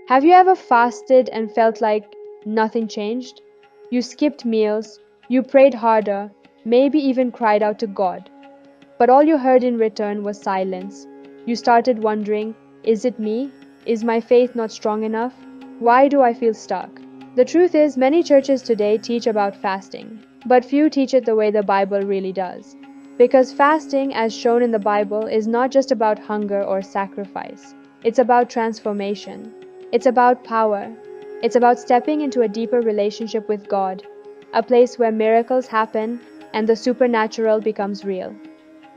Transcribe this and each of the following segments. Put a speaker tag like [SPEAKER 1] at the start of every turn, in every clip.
[SPEAKER 1] Have you ever fasted and felt like nothing changed? You skipped meals, you prayed harder, maybe even cried out to God. But all you heard in return was silence. You started wondering, is it me? Is my faith not strong enough? Why do I feel stuck? The truth is, many churches today teach about fasting, but few teach it the way the Bible really does. Because fasting, as shown in the Bible, is not just about hunger or sacrifice. It's about transformation. It's about power. It's about stepping into a deeper relationship with God, a place where miracles happen and the supernatural becomes real.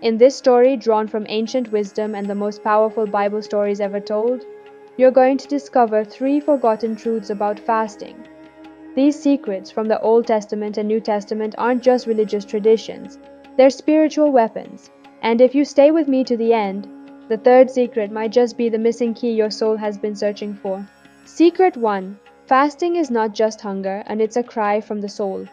[SPEAKER 1] In this story, drawn from ancient wisdom and the most powerful Bible stories ever told, you're going to discover 3 forgotten truths about fasting. These secrets from the Old Testament and New Testament aren't just religious traditions, they're spiritual weapons. And if you stay with me to the end, the 3rd secret might just be the missing key your soul has been searching for. Secret 1. Fasting is not just hunger, and it's a cry from the soul.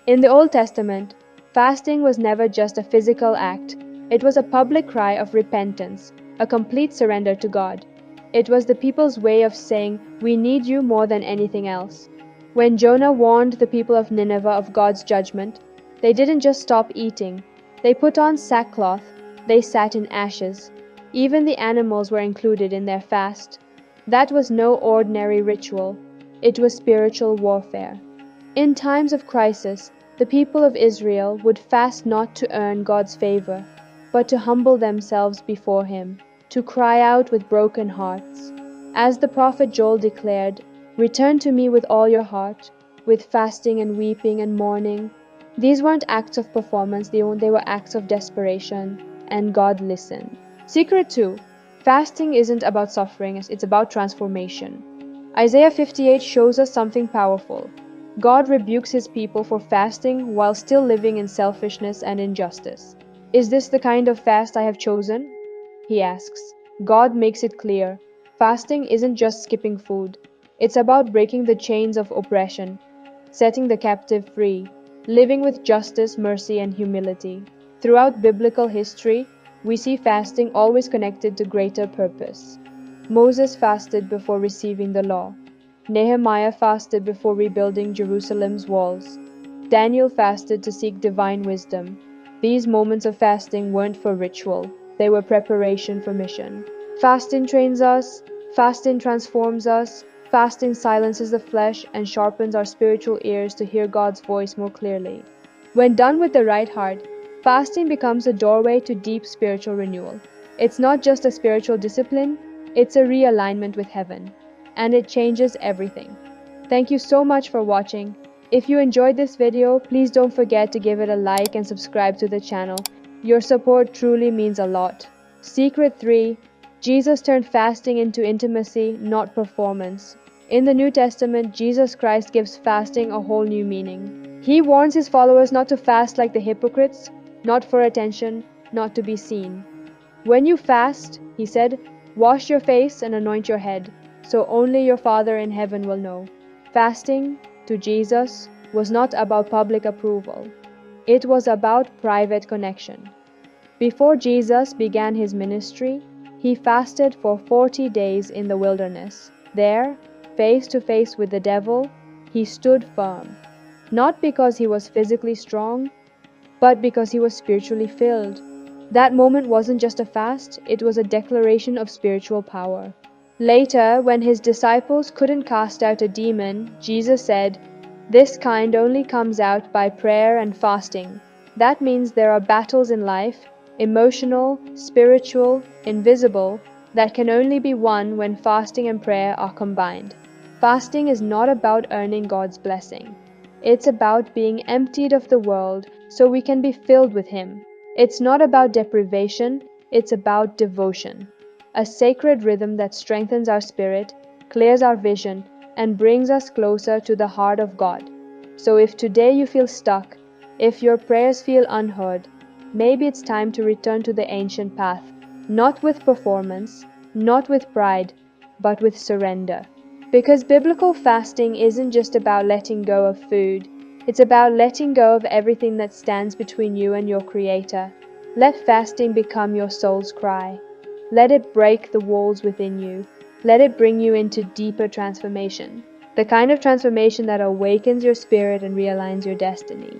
[SPEAKER 1] In the Old Testament, fasting was never just a physical act. It was a public cry of repentance, a complete surrender to God. It was the people's way of saying, "We need you more than anything else." When Jonah warned the people of Nineveh of God's judgment, they didn't just stop eating. They put on sackcloth, they sat in ashes. Even the animals were included in their fast. That was no ordinary ritual. It was spiritual warfare. In times of crisis, the people of Israel would fast not to earn God's favor, but to humble themselves before Him, to cry out with broken hearts. As the prophet Joel declared, "Return to me with all your heart, with fasting and weeping and mourning." These weren't acts of performance, they were acts of desperation, and God listened. Secret 2. Fasting isn't about suffering, it's about transformation. Isaiah 58 shows us something powerful. God rebukes His people for fasting while still living in selfishness and injustice. "Is this the kind of fast I have chosen?" He asks. God makes it clear. Fasting isn't just skipping food. It's about breaking the chains of oppression, setting the captive free, living with justice, mercy, and humility. Throughout biblical history, we see fasting always connected to greater purpose. Moses fasted before receiving the law. Nehemiah fasted before rebuilding Jerusalem's walls. Daniel fasted to seek divine wisdom. These moments of fasting weren't for ritual, they were preparation for mission. Fasting trains us, fasting transforms us, fasting silences the flesh and sharpens our spiritual ears to hear God's voice more clearly. When done with the right heart, fasting becomes a doorway to deep spiritual renewal. It's not just a spiritual discipline, it's a realignment with heaven. And it changes everything. Thank you so much for watching. If you enjoyed this video, please don't forget to give it a like and subscribe to the channel. Your support truly means a lot. Secret 3. Jesus turned fasting into intimacy, not performance. In the New Testament, Jesus Christ gives fasting a whole new meaning. He warns His followers not to fast like the hypocrites, not for attention, not to be seen. "When you fast," He said, "wash your face and anoint your head, so only your Father in heaven will know." Fasting, to Jesus, was not about public approval. It was about private connection. Before Jesus began His ministry, He fasted for 40 days in the wilderness. There, face to face with the devil, He stood firm. Not because He was physically strong, but because He was spiritually filled. That moment wasn't just a fast, it was a declaration of spiritual power. Later, when His disciples couldn't cast out a demon, Jesus said, "This kind only comes out by prayer and fasting." That means there are battles in life, emotional, spiritual, invisible, that can only be won when fasting and prayer are combined. Fasting is not about earning God's blessing. It's about being emptied of the world so we can be filled with Him. It's not about deprivation, it's about devotion. A sacred rhythm that strengthens our spirit, clears our vision, and brings us closer to the heart of God. So if today you feel stuck, if your prayers feel unheard, maybe it's time to return to the ancient path, not with performance, not with pride, but with surrender. Because biblical fasting isn't just about letting go of food, it's about letting go of everything that stands between you and your Creator. Let fasting become your soul's cry. Let it break the walls within you. Let it bring you into deeper transformation, the kind of transformation that awakens your spirit and realigns your destiny.